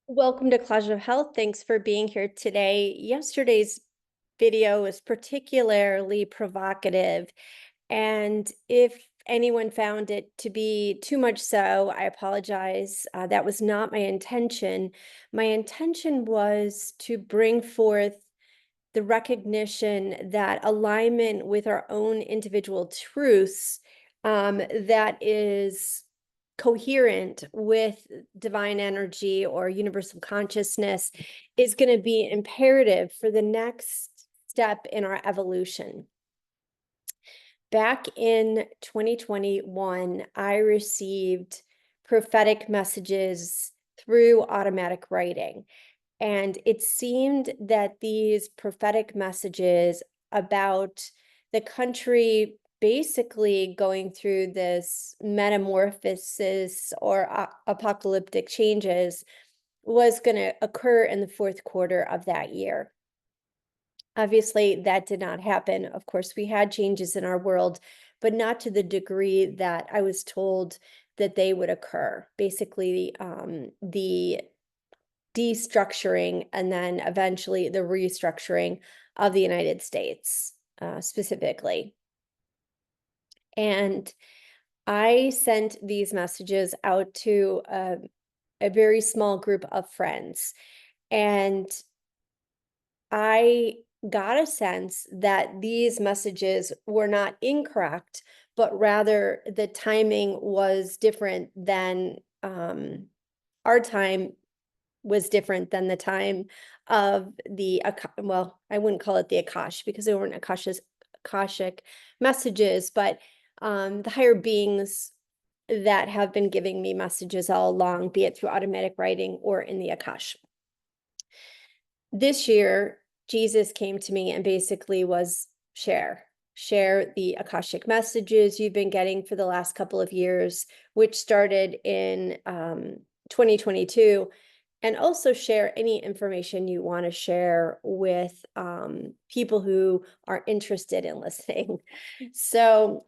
Welcome to Clash of Health. Thanks for being here today. Yesterday's video was particularly provocative, and if anyone found it to be too much so, I apologize. That was not my intention. My intention was to bring forth the recognition that alignment with our own individual truths that is coherent with divine energy or universal consciousness is going to be imperative for the next step in our evolution. Back in 2021, I received prophetic messages through automatic writing. And it seemed that these prophetic messages about the country basically going through this metamorphosis or apocalyptic changes was going to occur in the fourth quarter of that year. Obviously, that did not happen. Of course, we had changes in our world, but not to the degree that I was told that they would occur. Basically, the destructuring and then eventually the restructuring of the United States, specifically. And I sent these messages out to a very small group of friends. And I got a sense that these messages were not incorrect, but rather the timing was different than our time was different than the time of the, well, I wouldn't call it the Akash because they weren't Akashic messages, but the higher beings that have been giving me messages all along, be it through automatic writing or in the Akash. This year, Jesus came to me and basically was share the Akashic messages you've been getting for the last couple of years, which started in 2022, and also share any information you want to share with people who are interested in listening. So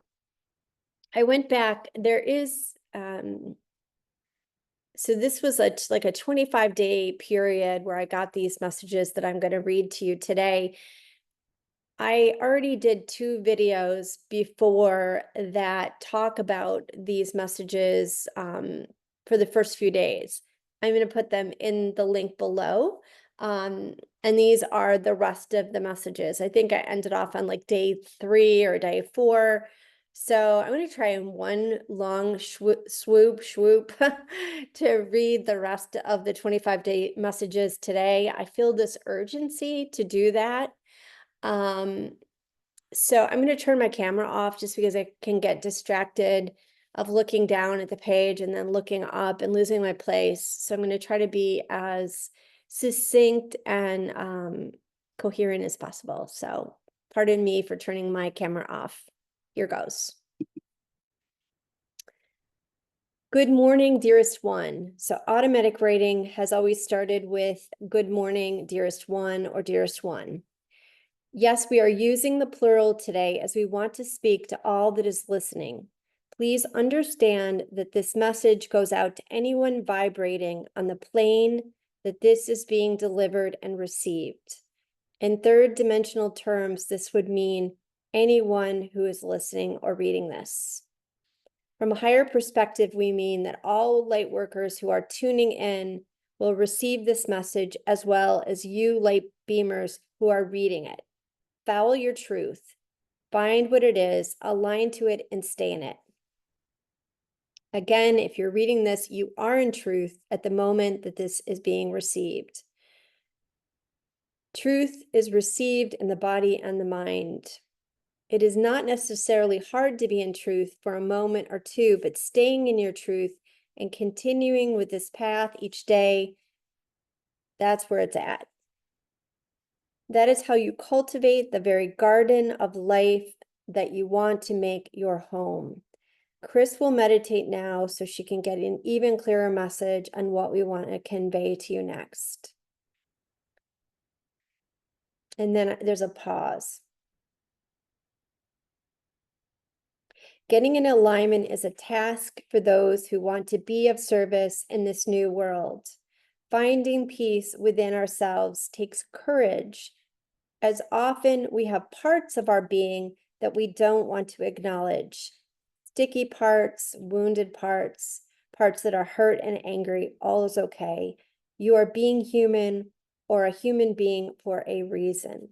I went back. There is so this was like a 25-day period where I got these messages that I'm going to read to you today. I already did 2 videos before that talk about these messages for the first few days. I'm going to put them in the link below. And these are the rest of the messages. I think I ended off on like day 3 or day 4. So I'm going to try in one long swoop to read the rest of the 25-day messages today. I feel this urgency to do that. So I'm going to turn my camera off just because I can get distracted of looking down at the page and then looking up and losing my place. So I'm going to try to be as succinct and coherent as possible. So pardon me for turning my camera off. Here goes. Good morning, dearest one. So automatic writing has always started with good morning, dearest one, or dearest one. Yes, we are using the plural today as we want to speak to all that is listening. Please understand that this message goes out to anyone vibrating on the plane that this is being delivered and received. In third dimensional terms, this would mean anyone who is listening or reading this. From a higher perspective, we mean that all light workers who are tuning in will receive this message as well as you light beamers who are reading it. Follow your truth, find what it is, align to it, and stay in it. Again, if you're reading this, you are in truth at the moment that this is being received. Truth is received in the body and the mind. It is not necessarily hard to be in truth for a moment or two, but staying in your truth and continuing with this path each day, that's where it's at. That is how you cultivate the very garden of life that you want to make your home. Chris will meditate now so she can get an even clearer message on what we want to convey to you next. And then there's a pause. Getting in alignment is a task for those who want to be of service in this new world. Finding peace within ourselves takes courage, as often we have parts of our being that we don't want to acknowledge. Sticky parts, wounded parts, parts that are hurt and angry, all is okay. You are being human or a human being for a reason.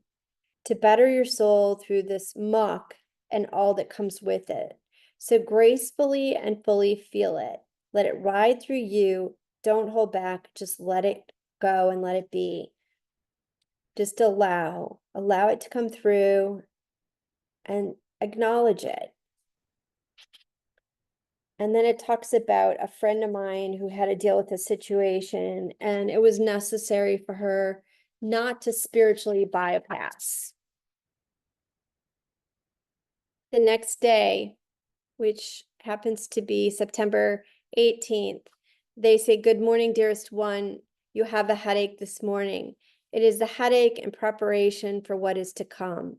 To better your soul through this muck and all that comes with it. So gracefully and fully feel it. Let it ride through you. Don't hold back. Just let it go and let it be. Just allow it to come through and acknowledge it. And then it talks about a friend of mine who had to deal with a situation, and it was necessary for her not to spiritually bypass. The next day, which happens to be September 18th, they say, "Good morning, dearest one. You have a headache this morning. It is the headache in preparation for what is to come.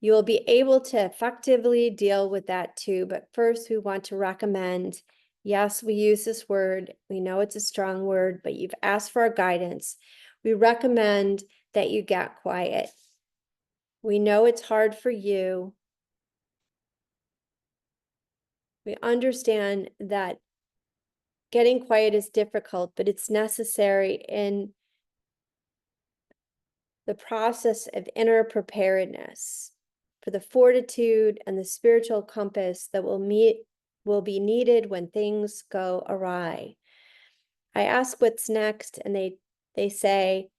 You will be able to effectively deal with that too. But first, we want to recommend, yes, we use this word. We know it's a strong word, but you've asked for our guidance. We recommend that you get quiet. We know it's hard for you. We understand that getting quiet is difficult, but it's necessary in the process of inner preparedness for the fortitude and the spiritual compass that will be needed when things go awry." I ask what's next, and they say,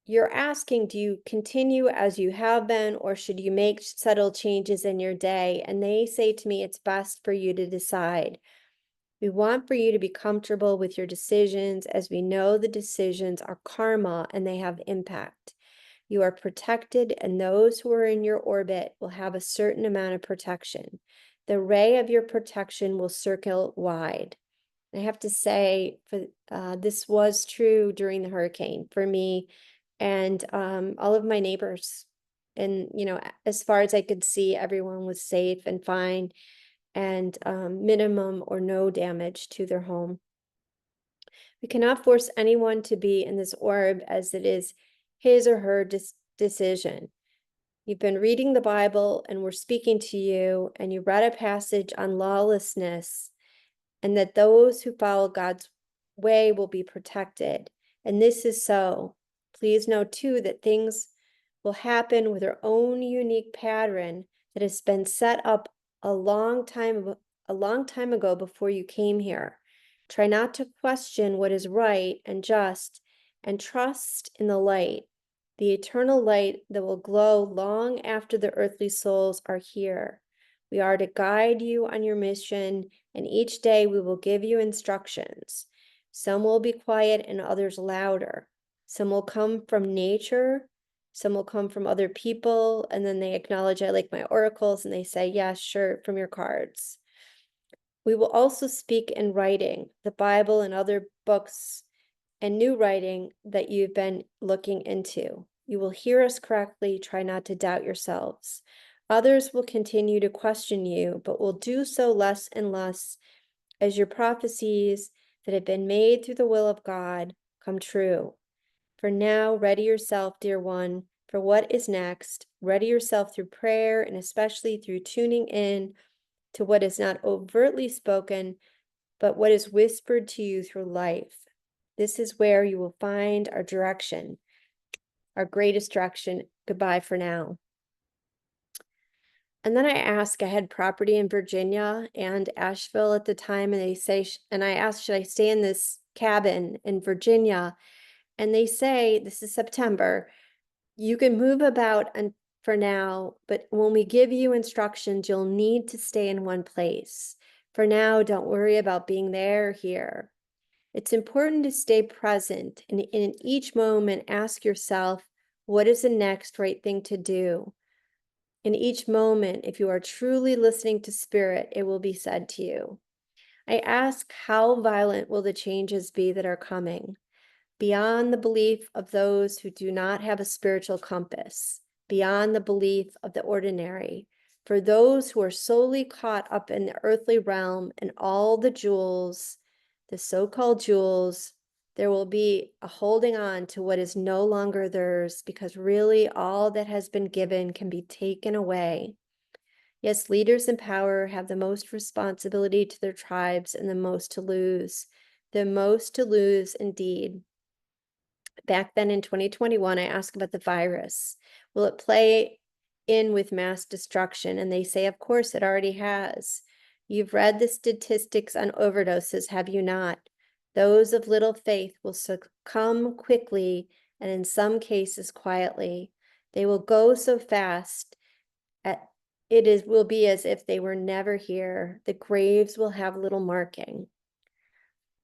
"You're asking, do you continue as you have been, or should you make subtle changes in your day?" And they say to me, "It's best for you to decide. We want for you to be comfortable with your decisions, as we know the decisions are karma and they have impact. You are protected, and those who are in your orbit will have a certain amount of protection. The ray of your protection will circle wide." I have to say, this was true during the hurricane for me and all of my neighbors. And, as far as I could see, everyone was safe and fine, and minimum or no damage to their home. We cannot force anyone to be in this orb, as it is his or her decision. You've been reading the Bible, and we're speaking to you, and you read a passage on lawlessness, and that those who follow God's way will be protected. And this is so. Please know too that things will happen with their own unique pattern that has been set up a long time ago before you came here. Try not to question what is right and just, and trust in the light, the eternal light that will glow long after the earthly souls are here. We are to guide you on your mission, and each day we will give you instructions. Some will be quiet and others louder. Some will come from nature, some will come from other people, and then they acknowledge I like my oracles, and they say, "Yes, sure, from your cards." We will also speak in writing, the Bible and other books and new writing that you've been looking into. You will hear us correctly. Try not to doubt yourselves. Others will continue to question you, but will do so less and less as your prophecies that have been made through the will of God come true. For now, ready yourself, dear one, for what is next. Ready yourself through prayer, and especially through tuning in to what is not overtly spoken, but what is whispered to you through life. This is where you will find our direction, our greatest direction. Goodbye for now. And then I had property in Virginia and Asheville at the time, and I asked, should I stay in this cabin in Virginia? And they say, this is September, you can move about and for now, but when we give you instructions, you'll need to stay in one place. For now, don't worry about being there or here. It's important to stay present, and in each moment, ask yourself, what is the next right thing to do? In each moment, if you are truly listening to Spirit, it will be said to you. I ask, how violent will the changes be that are coming? Beyond the belief of those who do not have a spiritual compass, beyond the belief of the ordinary, for those who are solely caught up in the earthly realm and all the jewels, the so-called jewels, there will be a holding on to what is no longer theirs because really all that has been given can be taken away. Yes, leaders in power have the most responsibility to their tribes and the most to lose. The most to lose indeed. Back then in 2021, I asked about the virus. Will it play in with mass destruction? And they say, of course, it already has. You've read the statistics on overdoses, have you not? Those of little faith will succumb quickly and in some cases quietly. They will go so fast, will be as if they were never here. The graves will have little marking.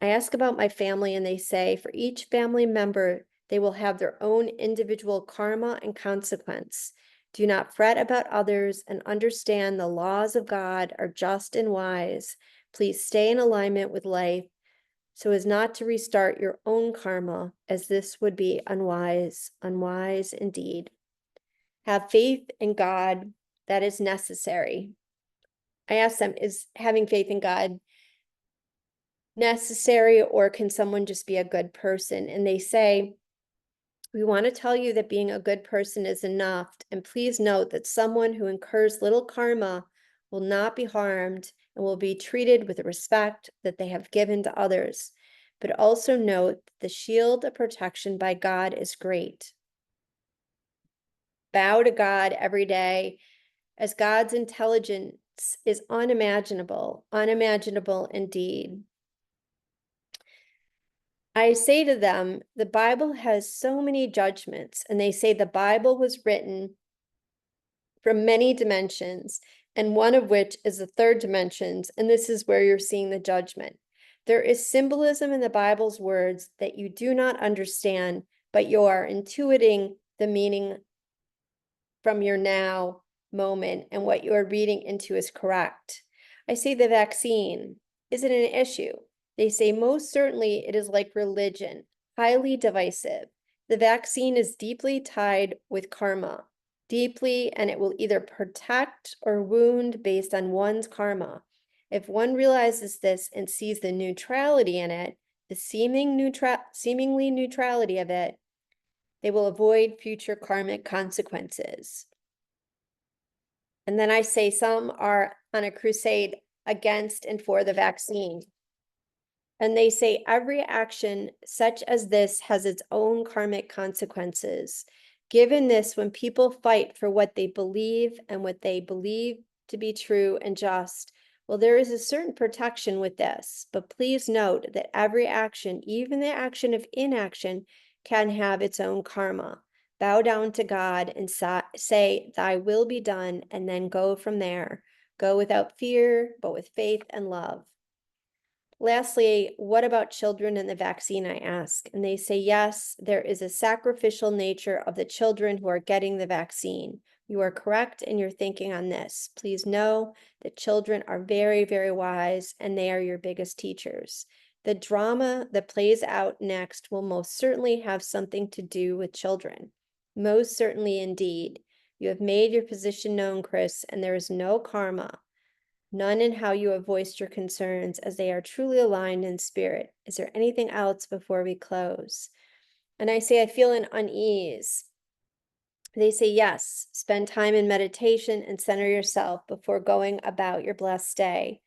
I ask about my family and they say for each family member, they will have their own individual karma and consequence. Do not fret about others and understand the laws of God are just and wise. Please stay in alignment with life so as not to restart your own karma, as this would be unwise indeed. Have faith in God, that is necessary. I ask them, is having faith in God necessary, or can someone just be a good person? And they say, we want to tell you that being a good person is enough. And please note that someone who incurs little karma will not be harmed and will be treated with the respect that they have given to others. But also note the shield of protection by God is great. Bow to God every day, as God's intelligence is unimaginable indeed. I say to them, the Bible has so many judgments, and they say the Bible was written from many dimensions, and one of which is the third dimensions, and this is where you're seeing the judgment. There is symbolism in the Bible's words that you do not understand, but you are intuiting the meaning from your now moment, and what you are reading into is correct. I say the vaccine, is it an issue? They say most certainly it is like religion, highly divisive. The vaccine is deeply tied with karma, deeply, and it will either protect or wound based on one's karma. If one realizes this and sees the neutrality in it, the seemingly neutrality of it, they will avoid future karmic consequences. And then I say some are on a crusade against and for the vaccine. And they say every action such as this has its own karmic consequences. Given this, when people fight for what they believe and what they believe to be true and just, well, there is a certain protection with this. But please note that every action, even the action of inaction, can have its own karma. Bow down to God and say, thy will be done, and then go from there. Go without fear, but with faith and love. Lastly, what about children and the vaccine, I ask? And they say, yes, there is a sacrificial nature of the children who are getting the vaccine. You are correct in your thinking on this. Please know that children are very, very wise, and they are your biggest teachers. The drama that plays out next will most certainly have something to do with children. Most certainly indeed. You have made your position known, Chris, and there is no karma. None in how you have voiced your concerns, as they are truly aligned in spirit. Is there anything else before we close? And I say, I feel an unease. They say, yes, spend time in meditation and center yourself before going about your blessed day.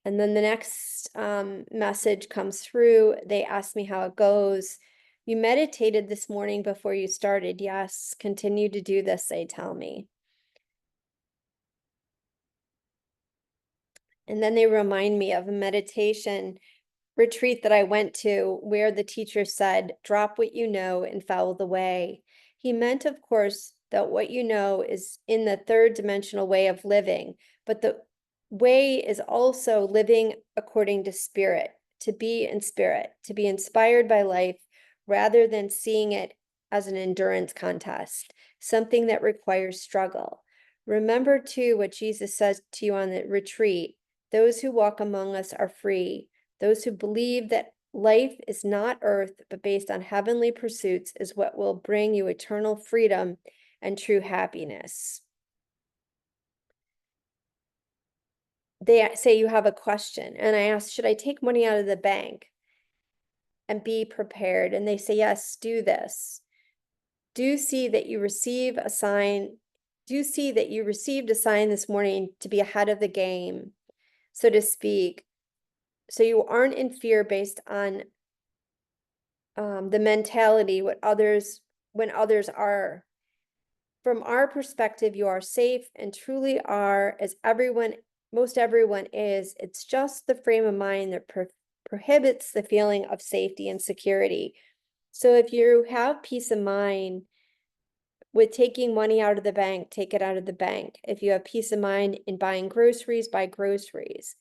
And then the next message comes through. They ask me how it goes. You meditated this morning before you started. Yes, continue to do this, they tell me. And then they remind me of a meditation retreat that I went to where the teacher said, drop what you know and follow the way. He meant, of course, that what you know is in the third dimensional way of living, but the way is also living according to spirit, to be in spirit, to be inspired by life rather than seeing it as an endurance contest, something that requires struggle. Remember too what Jesus says to you on the retreat. Those who walk among us are free. Those who believe that life is not earth, but based on heavenly pursuits is what will bring you eternal freedom and true happiness. they say you have a question, and I ask, should I take money out of the bank and be prepared? And they say, yes, do this. Do see that you receive a sign. Do see that you received a sign this morning to be ahead of the game, so to speak. So you aren't in fear based on the mentality when others are. From our perspective, you are safe and truly are, as most everyone is. It's just the frame of mind that prohibits the feeling of safety and security. So if you have peace of mind with taking money out of the bank, take it out of the bank. If you have peace of mind in buying groceries, buy groceries.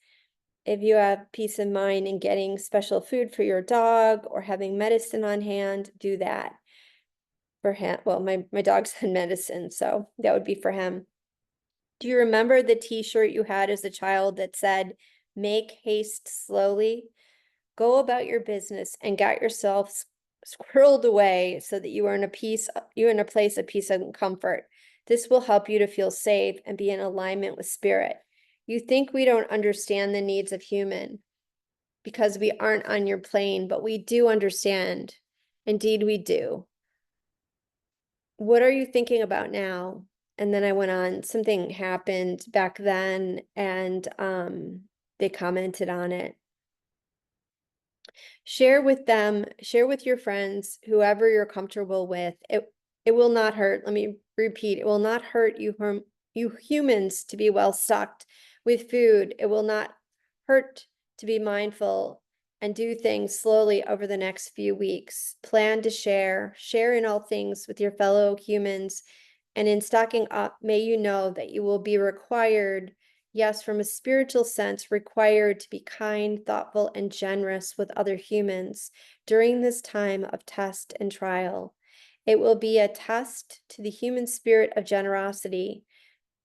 If you have peace of mind in getting special food for your dog or having medicine on hand, do that for him. Well, my dog's in medicine, so that would be for him. Do you remember the t-shirt you had as a child that said, "Make haste slowly"? Go about your business and get yourself squirreled away so that you are in a place of peace and comfort. This will help you to feel safe and be in alignment with spirit. You think we don't understand the needs of human because we aren't on your plane, but we do understand. Indeed, we do. What are you thinking about now? And then I went on, something happened back then, and they commented on it. Share with them, share with your friends, whoever you're comfortable with. It will not hurt. Let me repeat, it will not hurt you humans to be well stocked with food. It will not hurt to be mindful and do things slowly over the next few weeks. Plan to share in all things with your fellow humans. And in stocking up, may you know that you will be required, yes, from a spiritual sense, required to be kind, thoughtful, and generous with other humans during this time of test and trial. It will be a test to the human spirit of generosity.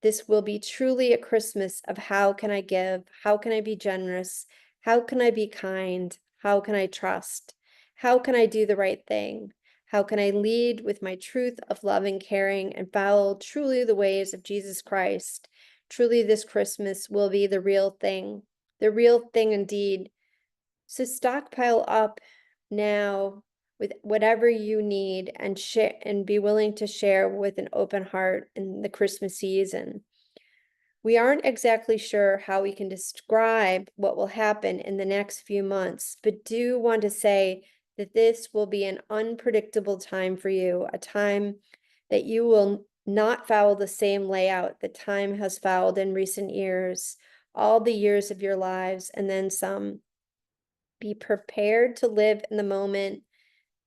This will be truly a Christmas of how can I give? How can I be generous? How can I be kind? How can I trust? How can I do the right thing? How can I lead with my truth of love and caring and follow truly the ways of Jesus Christ? Truly, this Christmas will be the real thing indeed. So stockpile up now with whatever you need and share and be willing to share with an open heart in the Christmas season. We aren't exactly sure how we can describe what will happen in the next few months, but do want to say that this will be an unpredictable time for you, a time that you will not follow the same layout that time has followed in recent years, all the years of your lives, and then some. Be prepared to live in the moment.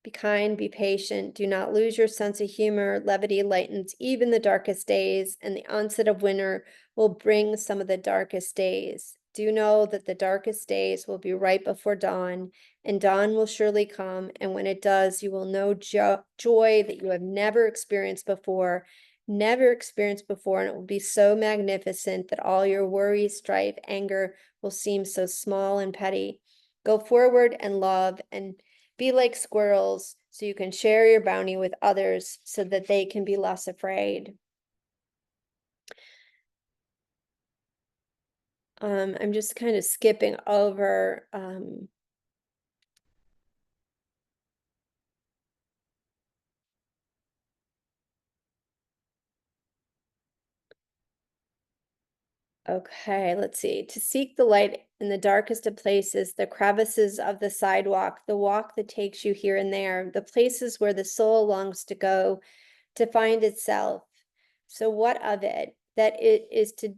Be kind, be patient. Do not lose your sense of humor. Levity lightens even the darkest days, and the onset of winter will bring some of the darkest days. Do know that the darkest days will be right before dawn, and dawn will surely come. And when it does, you will know joy that you have never experienced before, and it will be so magnificent that all your worry, strife, anger will seem so small and petty. Go forward and love and be like squirrels so you can share your bounty with others so that they can be less afraid. I'm just kind of skipping over. Okay, let's see. To seek the light in the darkest of places, the crevices of the sidewalk, the walk that takes you here and there, the places where the soul longs to go to find itself. So what of it? That it is to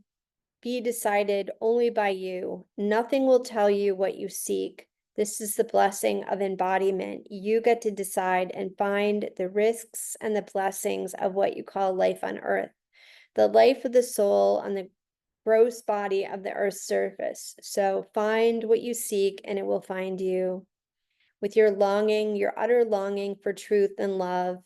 be decided only by you. Nothing will tell you what you seek. This is the blessing of embodiment. You get to decide and find the risks and the blessings of what you call life on earth, the life of the soul on the gross body of the earth's surface. So find what you seek and it will find you. With your longing, your utter longing for truth and love.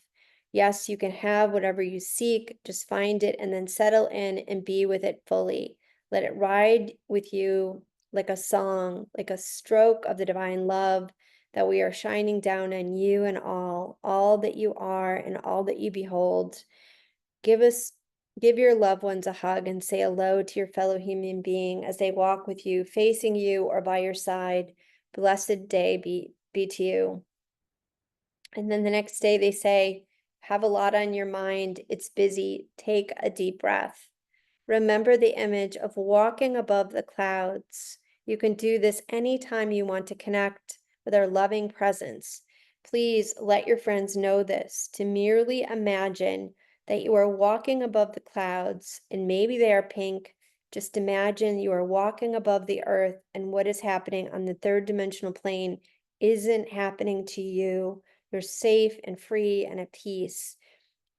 Yes, you can have whatever you seek, just find it and then settle in and be with it fully. Let it ride with you like a song, like a stroke of the divine love that we are shining down on you and all that you are and all that you behold. Give us Give your loved ones a hug and say hello to your fellow human being as they walk with you, facing you or by your side. Blessed day be to you. And then the next day they say, have a lot on your mind. It's busy. Take a deep breath. Remember the image of walking above the clouds. You can do this anytime you want to connect with our loving presence. Please let your friends know this, to merely imagine that you are walking above the clouds and maybe they are pink. Just imagine you are walking above the earth and what is happening on the third dimensional plane isn't happening to you. You're safe and free and at peace.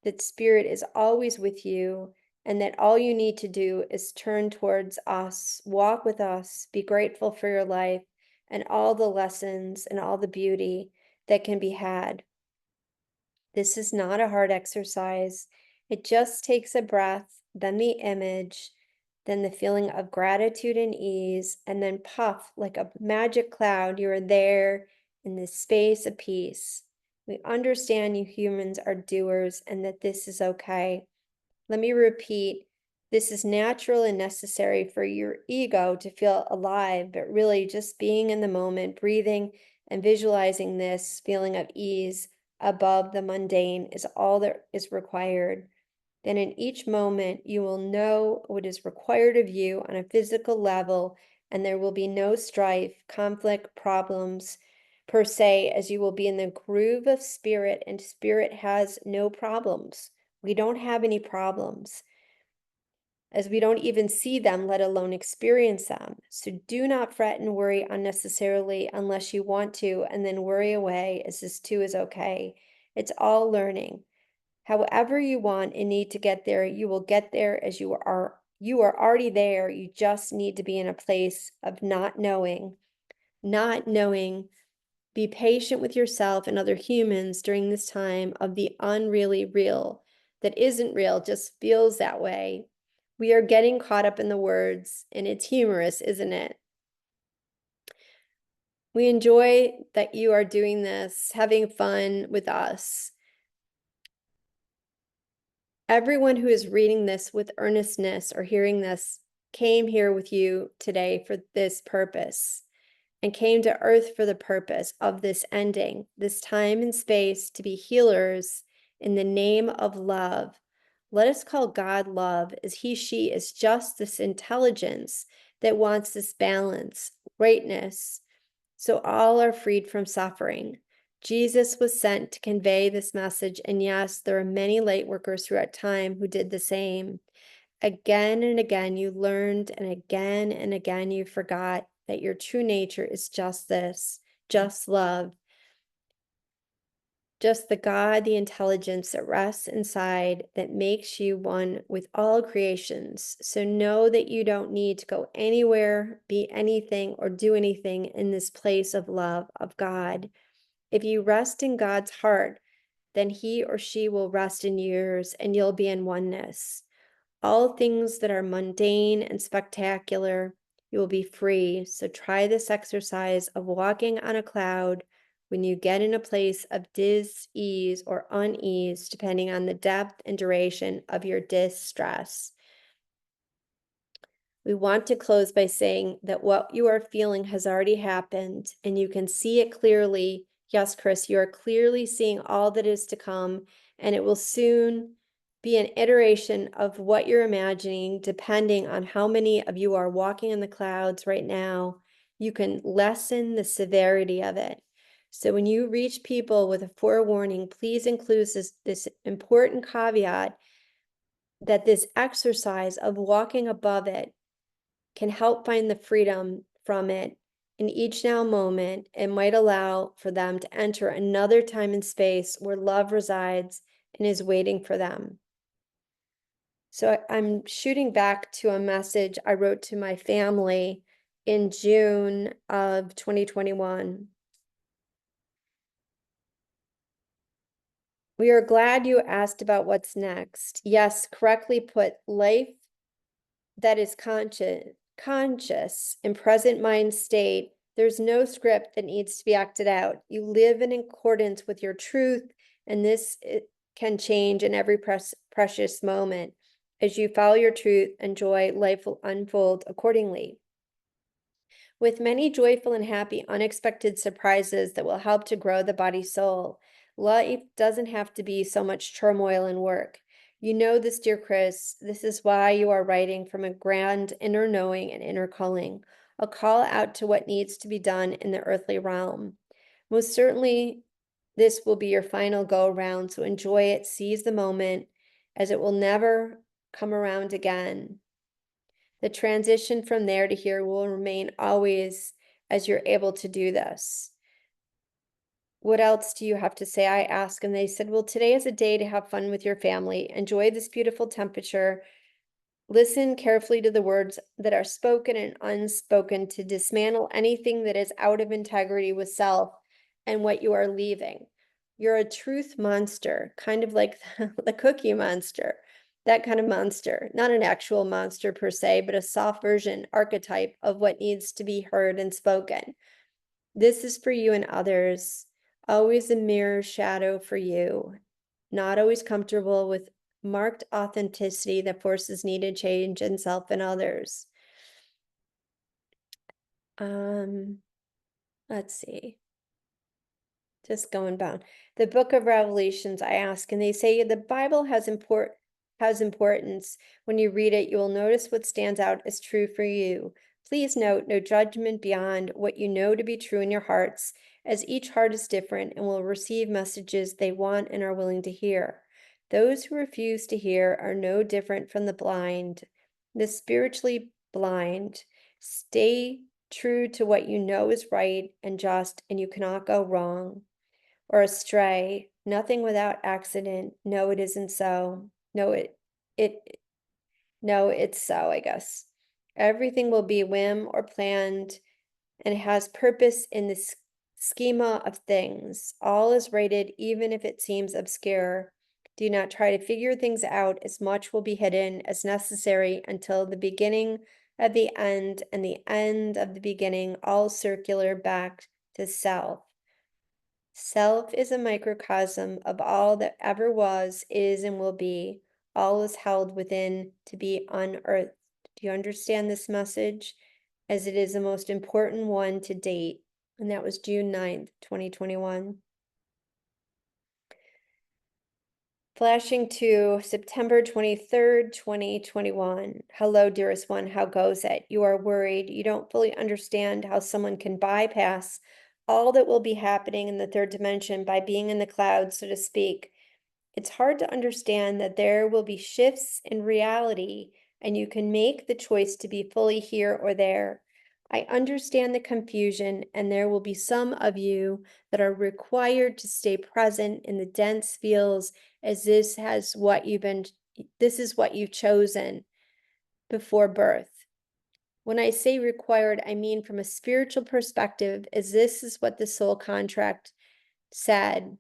That spirit is always with you, and that all you need to do is turn towards us, walk with us, be grateful for your life and all the lessons and all the beauty that can be had. This is not a hard exercise. It just takes a breath, then the image, then the feeling of gratitude and ease, and then puff, like a magic cloud, you are there in this space of peace. We understand you humans are doers and that this is okay. Let me repeat, this is natural and necessary for your ego to feel alive, but really just being in the moment, breathing and visualizing this feeling of ease above the mundane is all that is required. Then in each moment, you will know what is required of you on a physical level, and there will be no strife, conflict, problems per se, as you will be in the groove of spirit, and spirit has no problems. We don't have any problems, as we don't even see them, let alone experience them. So do not fret and worry unnecessarily unless you want to, and then worry away, as this too is okay. It's all learning. However you want and need to get there, you will get there as you are. You are already there. You just need to be in a place of not knowing. Not knowing. Be patient with yourself and other humans during this time of the unreally real. That isn't real, just feels that way. We are getting caught up in the words, and it's humorous, isn't it? We enjoy that you are doing this, having fun with us. Everyone who is reading this with earnestness or hearing this came here with you today for this purpose and came to earth for the purpose of this ending, this time and space to be healers in the name of love. Let us call God love, as he, she is just this intelligence that wants this balance, greatness, so all are freed from suffering. Jesus was sent to convey this message, and yes, there are many light workers throughout time who did the same. Again and again you learned, and again you forgot that your true nature is just this, just love, just the God, the intelligence that rests inside that makes you one with all creations. So know that you don't need to go anywhere, be anything, or do anything in this place of love of God. If you rest in God's heart, then he or she will rest in yours, and you'll be in oneness. All things that are mundane and spectacular, you will be free. So try this exercise of walking on a cloud when you get in a place of dis-ease or unease, depending on the depth and duration of your distress. We want to close by saying that what you are feeling has already happened, and you can see it clearly. Yes, Chris, you are clearly seeing all that is to come, and it will soon be an iteration of what you're imagining, depending on how many of you are walking in the clouds right now. You can lessen the severity of it. So when you reach people with a forewarning, please include this important caveat that this exercise of walking above it can help find the freedom from it in each now moment. It might allow for them to enter another time and space where love resides and is waiting for them. So I'm shooting back to a message I wrote to my family in June of 2021. We are glad you asked about what's next. Yes, correctly put, life that is conscious in present mind state. There's no script that needs to be acted out. You live in accordance with your truth, and this can change in every precious moment. As you follow your truth and joy, life will unfold accordingly, with many joyful and happy unexpected surprises that will help to grow the body soul. Life doesn't have to be so much turmoil and work. You know this, dear Chris. This is why you are writing from a grand inner knowing and inner calling, a call out to what needs to be done in the earthly realm. Most certainly, this will be your final go around, so enjoy it, seize the moment, as it will never come around again. The transition from there to here will remain always as you're able to do this. What else do you have to say? I asked, and they said, well, today is a day to have fun with your family. Enjoy this beautiful temperature. Listen carefully to the words that are spoken and unspoken to dismantle anything that is out of integrity with self and what you are leaving. You're a truth monster, kind of like the Cookie Monster, that kind of monster, not an actual monster per se, but a soft version archetype of what needs to be heard and spoken. This is for you and others, always a mirror shadow for you, not always comfortable with marked authenticity that forces needed change in self and others. Let's see. Just going down. The book of Revelations, I ask, and they say the Bible has importance. When you read it, you will notice what stands out as true for you. Please note no judgment beyond what you know to be true in your hearts, as each heart is different and will receive messages they want and are willing to hear. Those who refuse to hear are no different from the blind, the spiritually blind. Stay true to what you know is right and just, and you cannot go wrong or astray, nothing without accident. No, it isn't so. It, no, it's so, I guess. Everything will be whim or planned and has purpose in the schema of things. All is rated, even if it seems obscure. Do not try to figure things out, as much will be hidden as necessary until the beginning of the end and the end of the beginning, all circular back to self. Self is a microcosm of all that ever was, is, and will be. All is held within to be unearthed. Do you understand this message? As it is the most important one to date. And that was June 9th, 2021. Flashing to September 23rd, 2021. Hello, dearest one. How goes it? You are worried. You don't fully understand how someone can bypass all that will be happening in the third dimension by being in the clouds, so to speak. It's hard to understand that there will be shifts in reality and you can make the choice to be fully here or there. I understand the confusion, and there will be some of you that are required to stay present in the dense fields, as this is what you've chosen before birth. When I say required, I mean from a spiritual perspective, as this is what the soul contract said.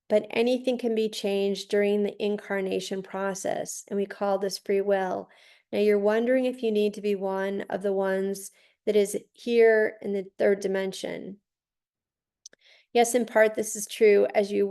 But anything can be changed during the incarnation process, and we call this free will. Now you're wondering if you need to be one of the ones that is here in the third dimension. Yes, in part, this is true, as you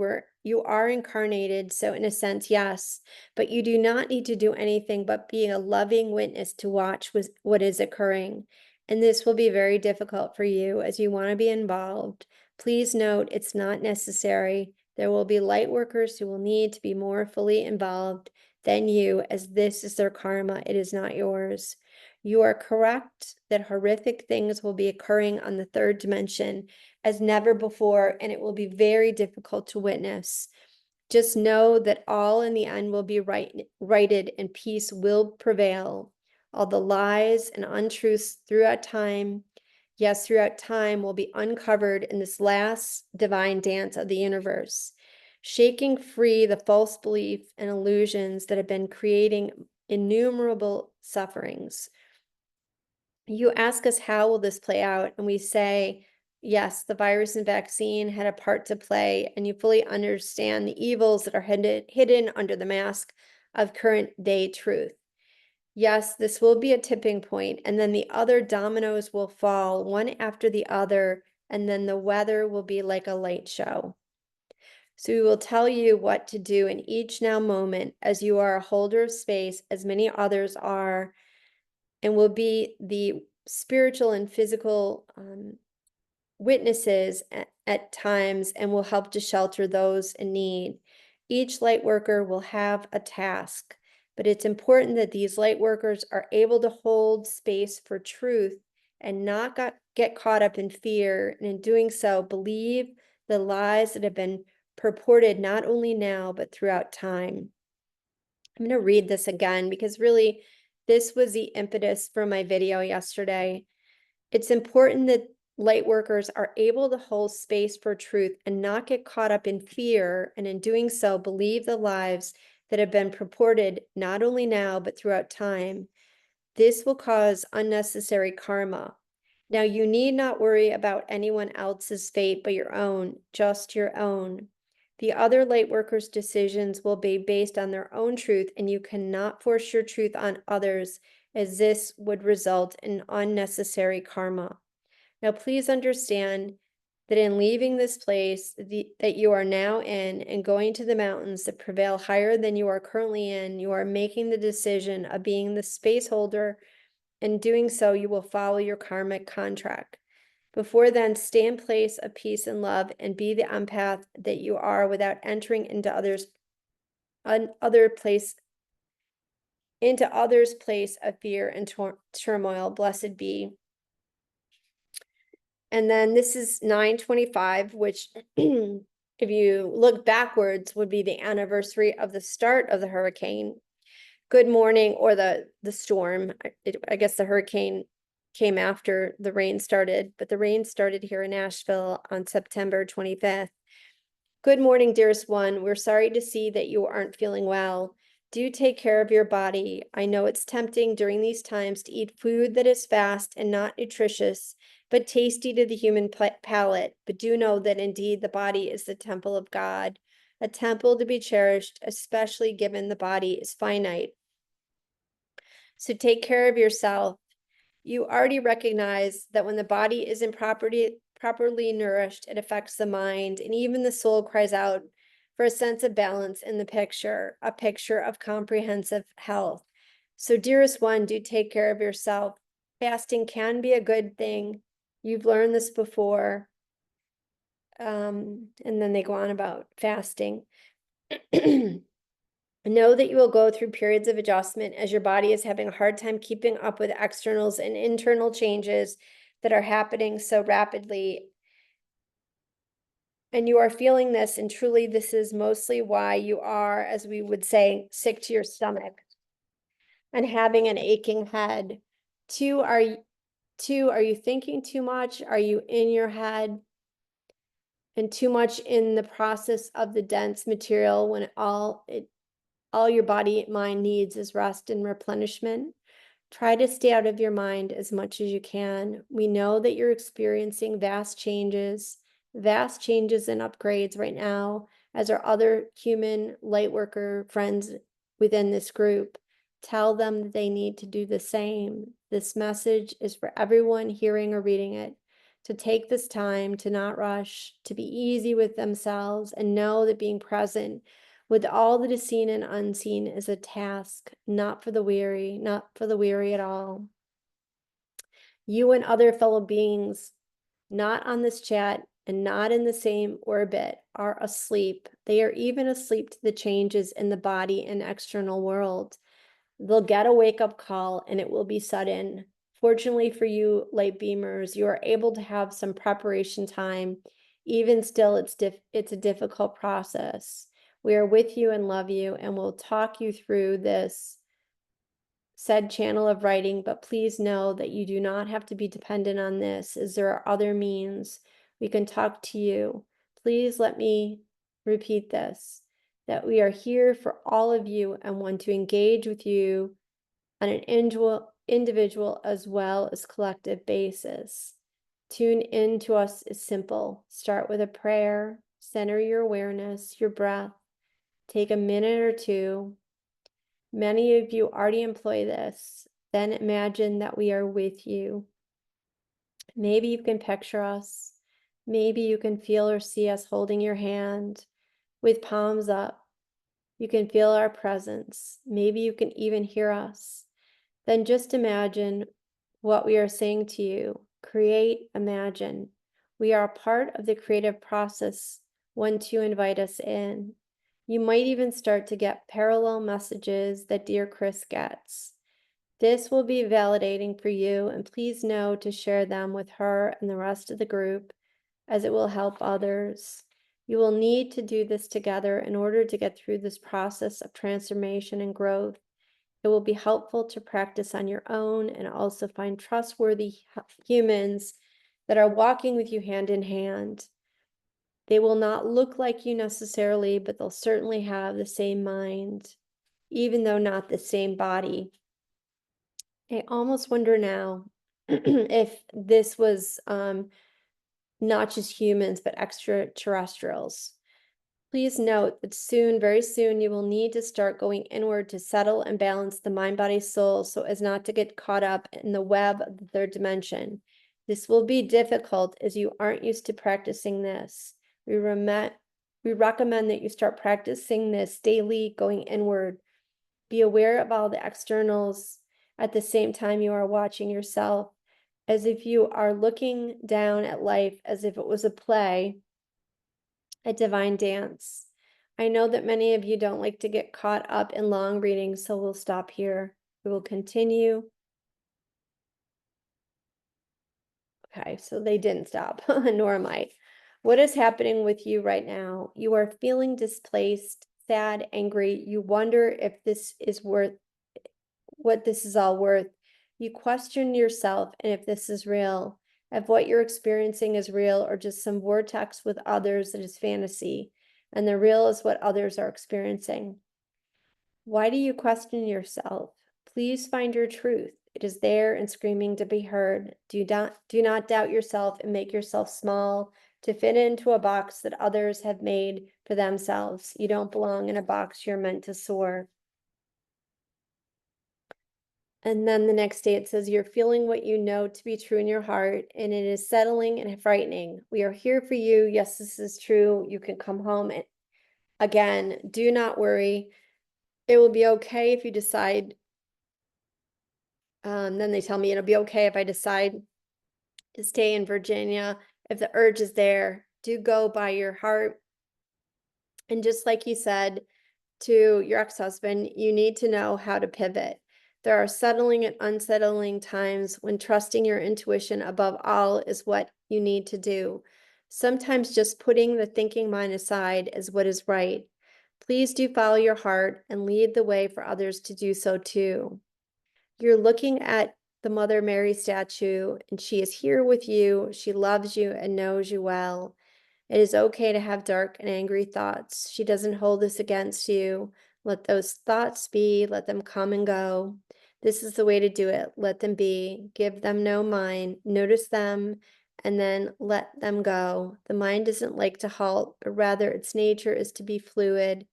are incarnated, so in a sense, yes, but you do not need to do anything but be a loving witness to watch what is occurring. And this will be very difficult for you as you want to be involved. Please note it's not necessary. There will be light workers who will need to be more fully involved than you, as this is their karma. It is not yours. You are correct that horrific things will be occurring on the third dimension as never before, and it will be very difficult to witness. Just know that all in the end will be righted and peace will prevail. All the lies and untruths throughout time, yes, throughout time, will be uncovered in this last divine dance of the universe, shaking free the false belief and illusions that have been creating innumerable sufferings. You ask us, how will this play out? And we say, yes, the virus and vaccine had a part to play, and you fully understand the evils that are hidden under the mask of current day truth. Yes, this will be a tipping point, and then the other dominoes will fall one after the other, and then the weather will be like a light show. So we will tell you what to do in each now moment as you are a holder of space, as many others are, and will be the spiritual and physical witnesses at times and will help to shelter those in need. Each light worker will have a task, but it's important that these light workers are able to hold space for truth and not get caught up in fear, and in doing so, believe the lies that have been purported not only now, but throughout time. I'm going to read this again because really, this was the impetus for my video yesterday. It's important that light workers are able to hold space for truth and not get caught up in fear, and in doing so, believe the lies that have been purported not only now, but throughout time. This will cause unnecessary karma. Now, you need not worry about anyone else's fate but your own, just your own. The other light workers' decisions will be based on their own truth, and you cannot force your truth on others, as this would result in unnecessary karma. Now, please understand that in leaving this place that you are now in and going to the mountains that prevail higher than you are currently in, you are making the decision of being the space holder. In doing so, you will follow your karmic contract. Before then, stay in place of peace and love and be the empath that you are without entering into others' place of fear and turmoil. Blessed be. And then this is 9/25, which if you look backwards would be the anniversary of the start of the hurricane. Good morning, or the storm. I guess the hurricane came after the rain started, but the rain started here in Nashville on September 25th. Good morning, dearest one. We're sorry to see that you aren't feeling well. Do take care of your body. I know it's tempting during these times to eat food that is fast and not nutritious, but tasty to the human palate. But do know that indeed the body is the temple of God, a temple to be cherished, especially given the body is finite. So take care of yourself. You already recognize that when the body isn't properly nourished, it affects the mind, and even the soul cries out for a sense of balance in the picture, a picture of comprehensive health. So, dearest one, do take care of yourself. Fasting can be a good thing. You've learned this before. And then they go on about fasting. Know that you will go through periods of adjustment as your body is having a hard time keeping up with externals and internal changes that are happening so rapidly. And you are feeling this, and truly this is mostly why you are, as we would say, sick to your stomach and having an aching head. Two, are you thinking too much? Are you in your head and too much in the process of the dense material when all your body mind needs is rest and replenishment? Try to stay out of your mind as much as you can. We know that you're experiencing vast changes and upgrades right now, as our other human light worker friends within this group. Tell them that they need to do the same. This message is for everyone hearing or reading it, to take this time, to not rush, to be easy with themselves, and know that being present with all that is seen and unseen is a task, not for the weary at all. You and other fellow beings, not on this chat and not in the same orbit, are asleep. They are even asleep to the changes in the body and external world. They'll get a wake-up call, and it will be sudden. Fortunately for you, light beamers, you are able to have some preparation time. Even still, it's a difficult process. We are with you and love you, and we'll talk you through this said channel of writing, but please know that you do not have to be dependent on this, as there are other means we can talk to you. Please let me repeat this, that we are here for all of you and want to engage with you on an individual as well as collective basis. Tune in to us is simple. Start with a prayer, center your awareness, your breath, take a minute or two. Many of you already employ this. Then imagine that we are with you. Maybe you can picture us. Maybe you can feel or see us holding your hand. with palms up. You can feel our presence. Maybe you can even hear us. Then just imagine what we are saying to you. Create, imagine. We are a part of the creative process once you invite us in. You might even start to get parallel messages that dear Chris gets. This will be validating for you, and please know to share them with her and the rest of the group, as it will help others. You will need to do this together in order to get through this process of transformation and growth. It will be helpful to practice on your own and also find trustworthy humans that are walking with you hand in hand. They will not look like you necessarily, but they'll certainly have the same mind, even though not the same body. I almost wonder now if this was not just humans, but extraterrestrials. Please note that soon, very soon, you will need to start going inward to settle and balance the mind, body, soul so as not to get caught up in the web of the third dimension. This will be difficult as you aren't used to practicing this. We recommend that you start practicing this daily, going inward. Be aware of all the externals at the same time you are watching yourself, as if you are looking down at life as if it was a play, a divine dance. I know that many of you don't like to get caught up in long readings, so we'll stop here. We will continue. Okay, so they didn't stop, nor am I. What is happening with you right now? You are feeling displaced, sad, angry. You wonder if this is worth what this is all worth. You question yourself and if this is real, if what you're experiencing is real or just some vortex with others that is fantasy, and the real is what others are experiencing. Why do you question yourself? Please find your truth. It is there and screaming to be heard. Do not doubt yourself and make yourself small to fit into a box that others have made for themselves. You don't belong in a box. You're meant to soar. And then the next day it says, you're feeling what you know to be true in your heart, and it is settling and frightening. We are here for you. Yes, this is true. You can come home. And again, do not worry. It will be okay if you decide. Then they tell me it'll be okay if I decide to stay in Virginia. If the urge is there, do go by your heart. And just like you said to your ex-husband, you need to know how to pivot. There are settling and unsettling times when trusting your intuition above all is what you need to do. Sometimes just putting the thinking mind aside is what is right. Please do follow your heart and lead the way for others to do so too. You're looking at the Mother Mary statue, and she is here with you. She loves you and knows you well. It is okay to have dark and angry thoughts. She doesn't hold this against you. Let those thoughts be, let them come and go. This is the way to do it. Let them be. Give them no mind. Notice them and then let them go. The mind doesn't like to halt, but rather its nature is to be fluid.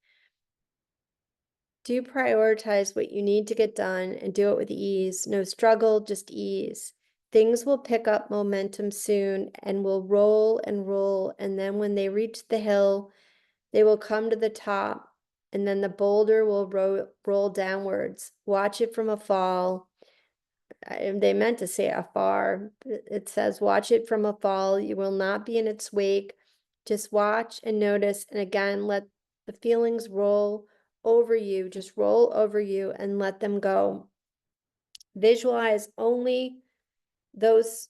Do prioritize what you need to get done and do it with ease. No struggle, just ease. Things will pick up momentum soon and will roll and roll. And then when they reach the hill, they will come to the top. And then the boulder will roll downwards. Watch it from a fall. They meant to say afar. It says, watch it from a fall. You will not be in its wake. Just watch and notice. And again, let the feelings roll over you. Just roll over you and let them go. Visualize only those.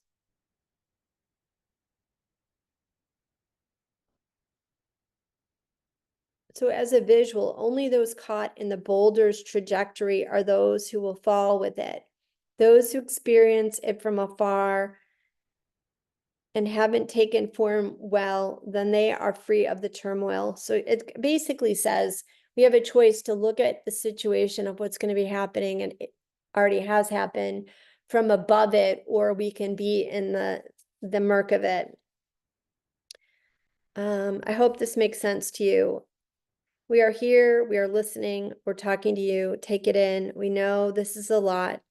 So as a visual, only those caught in the boulder's trajectory are those who will fall with it. Those who experience it from afar and haven't taken form well, then they are free of the turmoil. So it basically says we have a choice to look at the situation of what's going to be happening, and it already has happened, from above it, or we can be in the murk of it. I hope this makes sense to you. We are here, we are listening, we're talking to you. Take it in. We know this is a lot.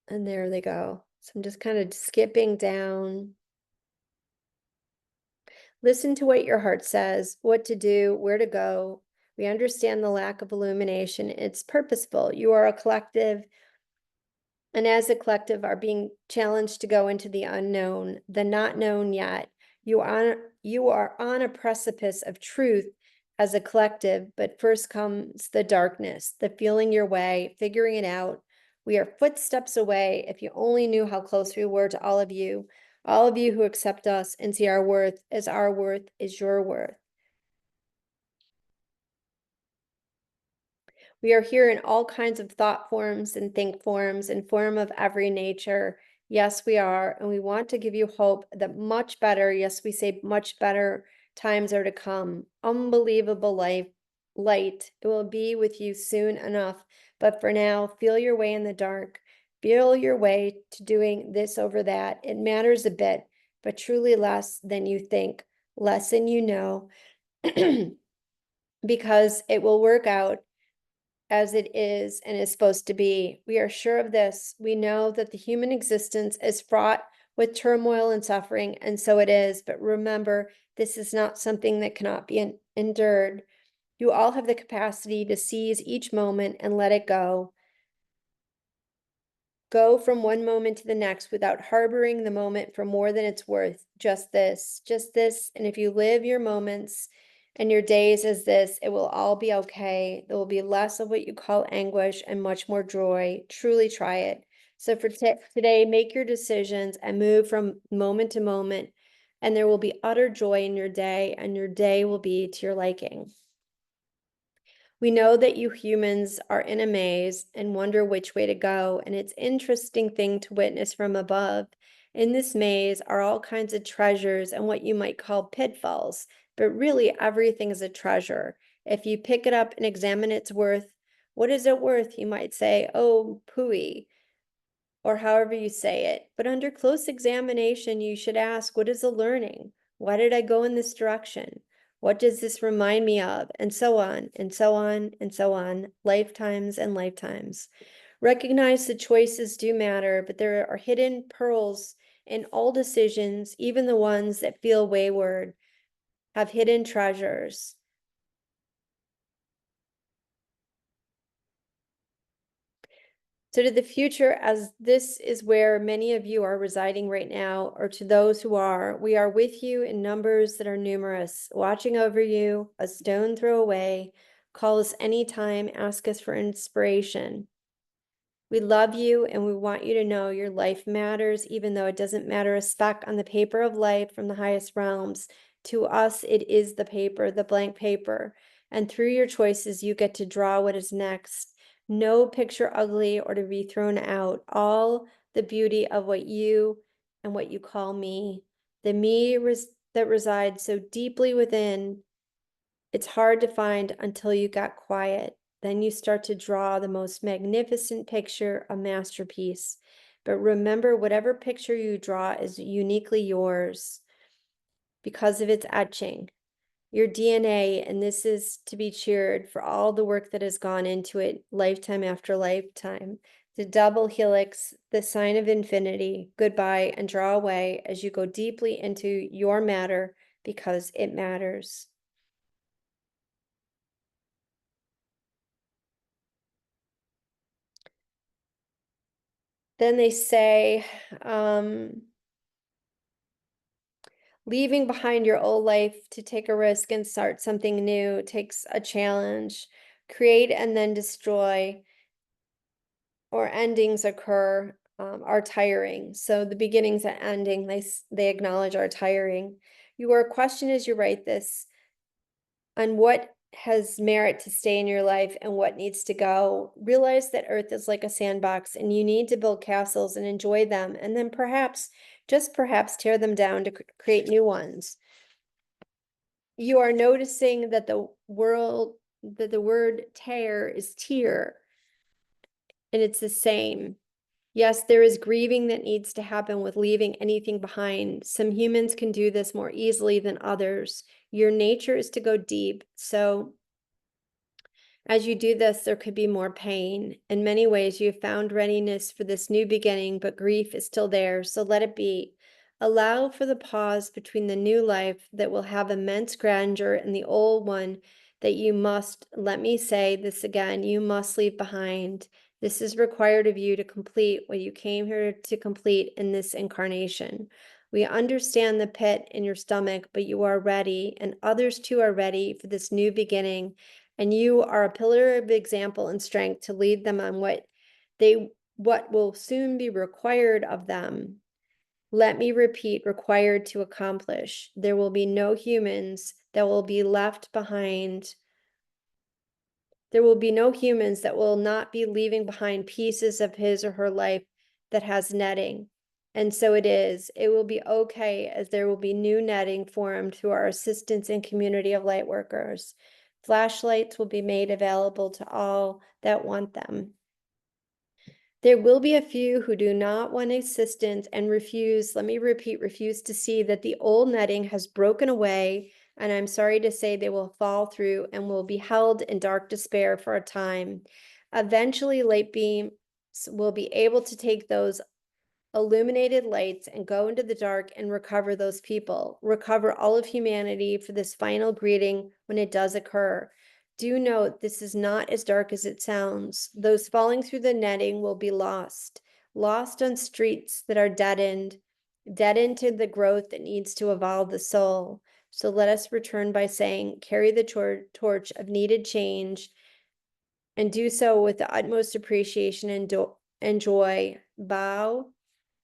And there they go. So I'm just kind of skipping down. Listen to what your heart says, what to do, where to go. We understand the lack of illumination. It's purposeful. You are a collective, and as a collective are being challenged to go into the unknown, the not known yet. You are on a precipice of truth as a collective, but first comes the darkness, the feeling your way, figuring it out. We are footsteps away. If you only knew how close we were to all of you who accept us and see our worth as our worth is your worth. We are here in all kinds of thought forms and think forms and form of every nature. Yes, we are. And we want to give you hope that much better, yes, we say much better times are to come. Unbelievable light. It will be with you soon enough. But for now, feel your way in the dark. Feel your way to doing this over that. It matters a bit, but truly less than you think, less than you know, because it will work out as it is and is supposed to be. We are sure of this. We know that the human existence is fraught with turmoil and suffering, and so it is. But remember, this is not something that cannot be endured. You all have the capacity to seize each moment and let it go. Go from one moment to the next without harboring the moment for more than it's worth. Just this, just this. And if you live your moments and your days as this, it will all be okay. There will be less of what you call anguish and much more joy. Truly try it. So for today, make your decisions and move from moment to moment, and there will be utter joy in your day, and your day will be to your liking. We know that you humans are in a maze and wonder which way to go, and it's an interesting thing to witness from above. In this maze are all kinds of treasures and what you might call pitfalls, but really everything is a treasure. If you pick it up and examine its worth, what is it worth? You might say, oh, pooey, or however you say it. But under close examination, you should ask, what is the learning? Why did I go in this direction? What does this remind me of? And so on, and so on, and so on, lifetimes and lifetimes. Recognize the choices do matter, but there are hidden pearls in all decisions, even the ones that feel wayward, have hidden treasures. So to the future, as this is where many of you are residing right now, or to those who are, we are with you in numbers that are numerous, watching over you, a stone throw away. Call us anytime, ask us for inspiration. We love you and we want you to know your life matters, even though it doesn't matter a speck on the paper of life from the highest realms. To us, it is the paper, the blank paper. And through your choices, you get to draw what is next. No picture ugly or to be thrown out. All the beauty of what you and what you call me. The me that resides so deeply within, it's hard to find until you got quiet. Then you start to draw the most magnificent picture, a masterpiece. But remember, whatever picture you draw is uniquely yours because of its etching, your DNA, and this is to be cheered for all the work that has gone into it, lifetime after lifetime. The double helix, the sign of infinity, goodbye, and draw away as you go deeply into your matter because it matters. Then they say, leaving behind your old life to take a risk and start something new takes a challenge. Create and then destroy, or endings occur, are tiring. So the beginnings and ending, they acknowledge are tiring. Your question as you write this on what has merit to stay in your life and what needs to go. Realize that Earth is like a sandbox and you need to build castles and enjoy them, and then perhaps, just perhaps, tear them down to create new ones. You are noticing that the word tear is tear, and it's the same. Yes, there is grieving that needs to happen with leaving anything behind. Some humans can do this more easily than others. Your nature is to go deep. So as you do this, there could be more pain. In many ways, you have found readiness for this new beginning, but grief is still there. So let it be. Allow for the pause between the new life that will have immense grandeur and the old one that you must, let me say this again, you must leave behind. This is required of you to complete what you came here to complete in this incarnation. We understand the pit in your stomach, but you are ready, and others too are ready for this new beginning. And you are a pillar of example and strength to lead them on what will soon be required of them. Let me repeat, required to accomplish. There will be no humans that will be left behind. There will be no humans that will not be leaving behind pieces of his or her life that has netting. And so it is. It will be okay, as there will be new netting formed through our assistance and community of light workers. Flashlights will be made available to all that want them. There will be a few who do not want assistance and refuse, let me repeat, refuse to see that the old netting has broken away, and I'm sorry to say they will fall through and will be held in dark despair for a time. Eventually, light beams will be able to take those illuminated lights and go into the dark and recover those people, recover all of humanity for this final greeting when it does occur. Do note, this is not as dark as it sounds. Those falling through the netting will be lost on streets that are deadened to the growth that needs to evolve the soul. So let us return by saying, carry the torch of needed change, and do so with the utmost appreciation and joy. Bow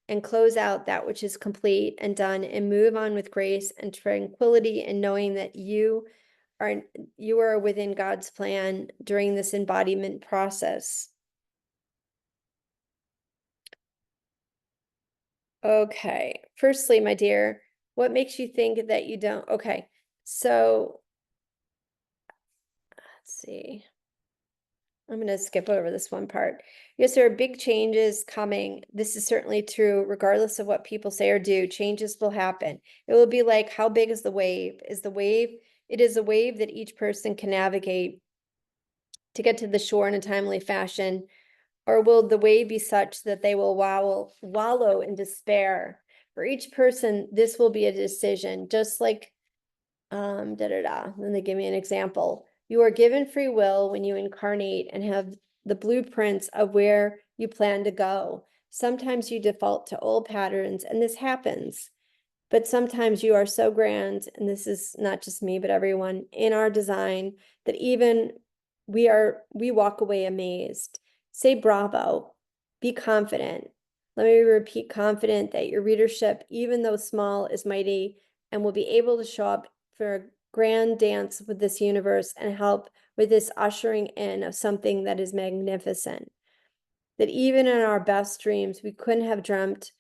and close out that which is complete and done, and move on with grace and tranquility, and knowing that you are within God's plan during this embodiment process. Okay. Firstly, my dear, what makes you think that you don't? Okay. So let's see. I'm going to skip over this one part. Yes, there are big changes coming. This is certainly true. Regardless of what people say or do, changes will happen. It will be like, how big is the wave? It is a wave that each person can navigate to get to the shore in a timely fashion. Or will the wave be such that they will wallow in despair? For each person, this will be a decision, just like Then they give me an example. You are given free will when you incarnate and have the blueprints of where you plan to go. Sometimes you default to old patterns, and this happens. But sometimes you are so grand, and this is not just me, but everyone in our design, that even we walk away amazed. Say bravo, be confident. Let me repeat, confident that your readership, even though small, is mighty and will be able to show up for a grand dance with this universe and help with this ushering in of something that is magnificent. That even in our best dreams, we couldn't have dreamt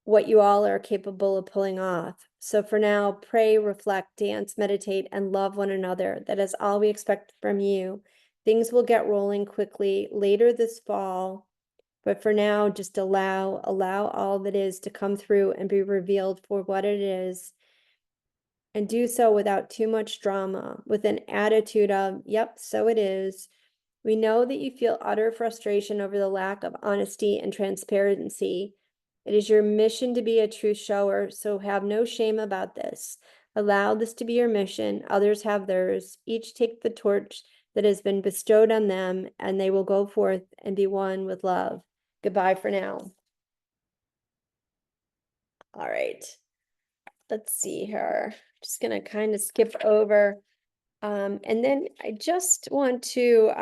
what you all are capable of pulling off. So for now, pray, reflect, dance, meditate, and love one another. That is all we expect from you. Things will get rolling quickly later this fall, but for now, just allow all that is to come through and be revealed for what it is, and do so without too much drama, with an attitude of, yep, so it is. We know that you feel utter frustration over the lack of honesty and transparency. It is your mission to be a truth shower, so have no shame about this. Allow this to be your mission. Others have theirs. Each take the torch that has been bestowed on them, and they will go forth and be one with love. Goodbye for now. All right. Let's see here. Just going to kind of skip over. And then I just want to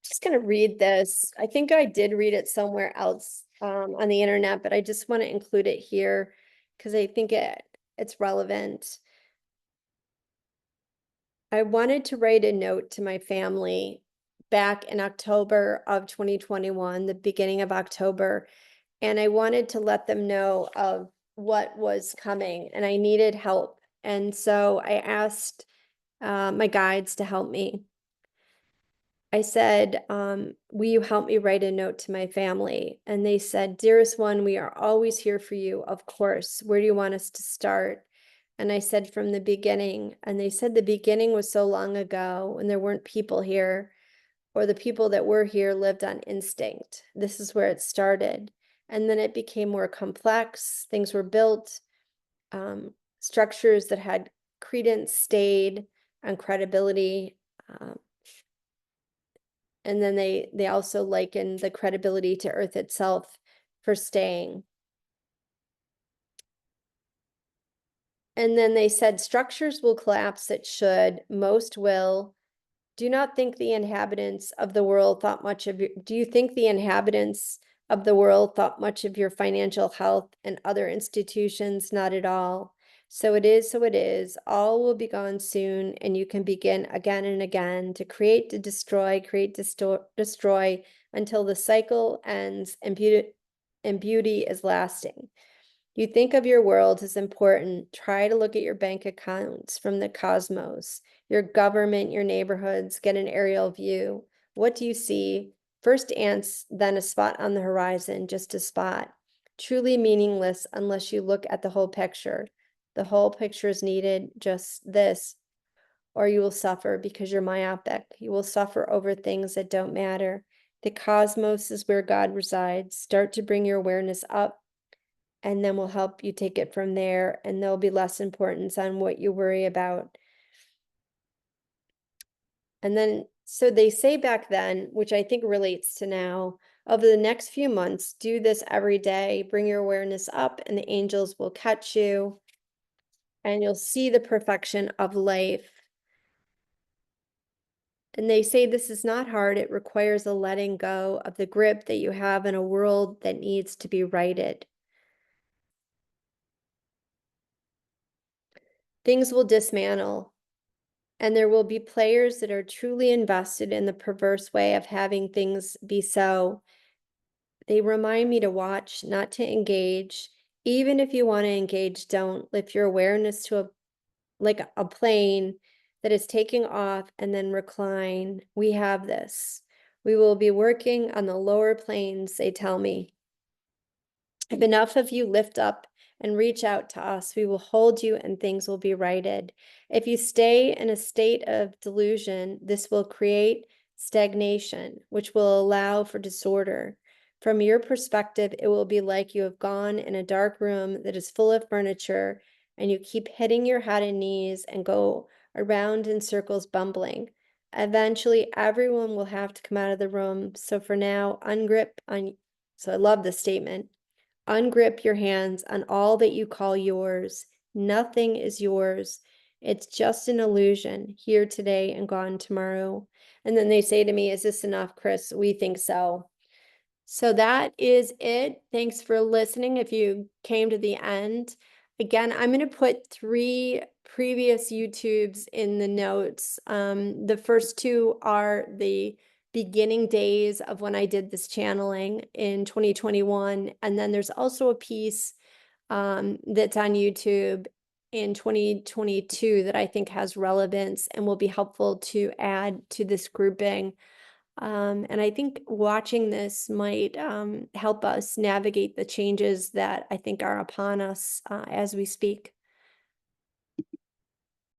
just going to read this. I think I did read it somewhere else on the internet, but I just want to include it here because I think it's relevant. I wanted to write a note to my family back in October of 2021, the beginning of October, and I wanted to let them know of what was coming, and I needed help. And so I asked my guides to help me. I said, will you help me write a note to my family? And they said, dearest one, we are always here for you, of course. Where do you want us to start? And I said, from the beginning. And they said the beginning was so long ago when there weren't people here, or the people that were here lived on instinct. This is where it started. and then it became more complex. Things were built, structures that had credence stayed, and credibility. Um, and then they also likened the credibility to Earth itself for staying. And then they said structures will collapse that should, most will. Do not think the inhabitants of the world thought much of your, do you think the inhabitants of the world thought much of your financial health and other institutions? Not at all. So it is, so it is. All will be gone soon, and you can begin again and again to create, destroy until the cycle ends and beauty is lasting. You think of your world as important. Try to look at your bank accounts from the cosmos, your government, your neighborhoods, get an aerial view. What do you see? First ants, then a spot on the horizon, just a spot. Truly meaningless unless you look at the whole picture. The whole picture is needed, just this, or you will suffer because you're myopic. You will suffer over things that don't matter. The cosmos is where God resides. Start to bring your awareness up, and then we'll help you take it from there, and there'll be less importance on what you worry about. And then, so they say back then, which I think relates to now, over the next few months, do this every day, bring your awareness up, and the angels will catch you, and you'll see the perfection of life. And they say this is not hard. It requires a letting go of the grip that you have in a world that needs to be righted. Things will dismantle, and there will be players that are truly invested in the perverse way of having things be so. They remind me to watch, not to engage. Even if you want to engage, don't. Lift your awareness to like a plane that is taking off and then recline. We have this. We will be working on the lower planes, they tell me. If enough of you lift up and reach out to us, we will hold you and things will be righted. If you stay in a state of delusion, this will create stagnation, which will allow for disorder. From your perspective, it will be like you have gone in a dark room that is full of furniture, and you keep hitting your head and knees and go around in circles bumbling. Eventually, everyone will have to come out of the room. So for now, ungrip on. So I love this statement. Ungrip your hands on all that you call yours. Nothing is yours. It's just an illusion, here today and gone tomorrow. And then they say to me, is this enough, Chris? We think so. So that is it. Thanks for listening. If you came to the end, again, I'm going to put 3 previous YouTubes in the notes. The first 2 are the beginning days of when I did this channeling in 2021. And then there's also a piece that's on YouTube in 2022 that I think has relevance and will be helpful to add to this grouping. And I think watching this might help us navigate the changes that I think are upon us as we speak.